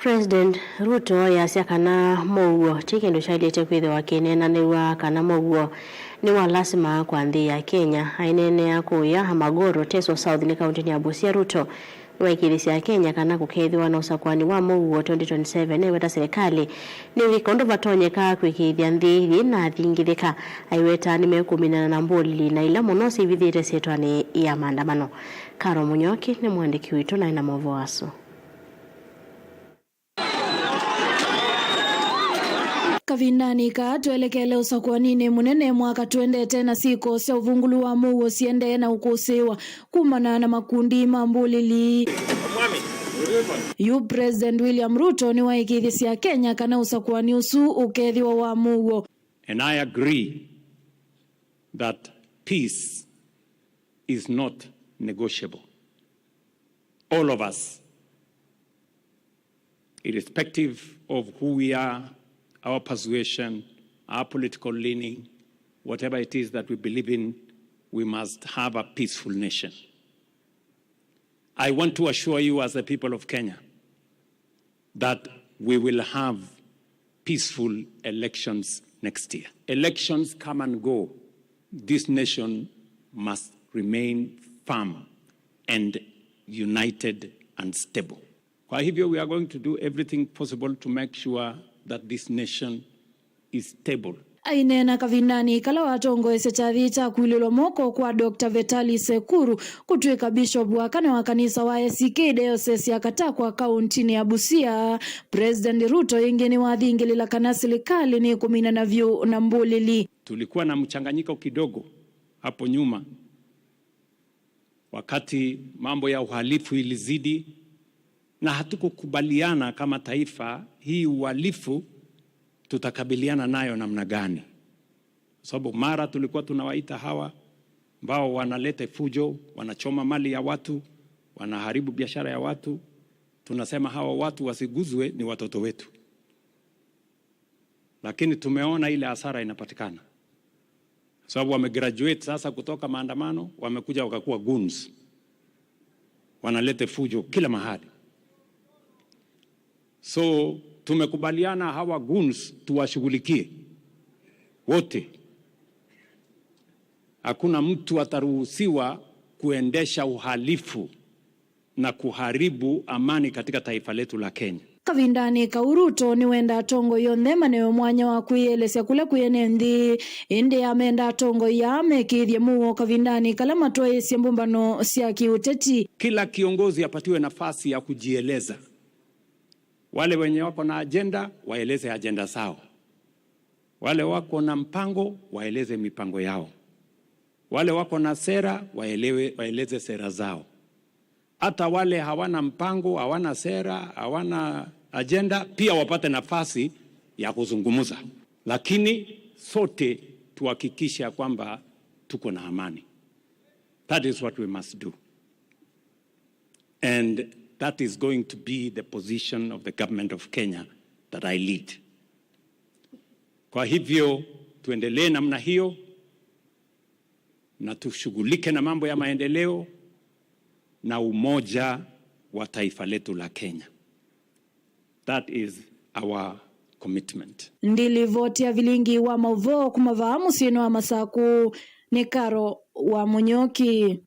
President Ruto yasya kana mouo chikindu chailite kwithwa kinena niwa kana mouo ni wa lasima kwa nthi ya Kenya ainene ya kuya Amagoro Teso South ni kaunti ya Busia. Ruto waikirisi ya Kenya kana kukethwa na usakwani wa mouo 2027 weta serikali ni wikondo vatonyeka kwikithia nthi na thingithika aiweta ni mekumina na mboli na ila muno sivithire setwani ya maandamano. Karo Munyoki ni mwandiki witu na ina movoaso. Kavindani ka tuelekele usakwanini munene mwaka tuende tena siko sya uvungulu wa mouo siende na ukosewa kumana na makundi mambulili. Yu President William Ruto ni waikithisi ya Kenya kana usakwani usu ukethiwa wa mouo. And I agree that peace is not negotiable. All of us, irrespective of who we are, our persuasion, our political leaning, whatever it is that we believe in, we must have a peaceful nation. I want to assure you as the people of Kenya that we will have peaceful elections next year. Elections come and go. This nation must remain firm and united and stable. Kwa hivyo, we are going to do everything possible to make sure that this nation is stable. Ainena Kavindani kala watongo esechathi cha kuililo moko kwa Dr. Vetali Sekuru kutwika bishop wa kana wa kanisa wa ACK Diocese ya Katakwa kaunti ya Busia. President Ruto ingeni wathingilila kana serikali ni kumina na vyu na mbulili. Tulikuwa na mchanganyiko kidogo hapo nyuma wakati mambo ya uhalifu ilizidi na hatukukubaliana kama taifa hii uhalifu tutakabiliana nayo namna gani. Sababu mara tulikuwa tunawaita hawa ambao wanaleta fujo, wanachoma mali ya watu, wanaharibu biashara ya watu. Tunasema hawa watu wasiguzwe, ni watoto wetu. Lakini tumeona ile hasara inapatikana. Sababu wamegraduate sasa kutoka maandamano, wamekuja wakakuwa goons. Wanaleta fujo kila mahali. So tumekubaliana hawa goons tuwashughulikie wote. Hakuna mtu ataruhusiwa kuendesha uhalifu na kuharibu amani katika taifa letu la Kenya. Kavindani ka Ruto ni wenda tongo yonthe maneo mwanya wa kuielesya kule kuyene nthi indi amenda tongo ya mekithie muo Kavindani kala matwaisye mbumbano sya kiuteti. Kila kiongozi apatiwe nafasi ya kujieleza. Wale wenye wako na agenda waeleze agenda zao. Wale wako na mpango waeleze mipango yao. Wale wako na sera waeleze sera zao. Hata wale hawana mpango, hawana sera, hawana agenda pia wapate nafasi ya kuzungumza. Lakini sote tuhakikishe kwamba tuko na amani. That is what we must do. And that is going to be the position of the government of Kenya that I lead. Kwa hivyo tuendelee namna hiyo na tushughulike na mambo ya maendeleo na umoja wa taifa letu la Kenya. That is our commitment. Ndilivotia vilingi wa mavo kumavahamu sino wa Masaku ni Karo wa Munyoki.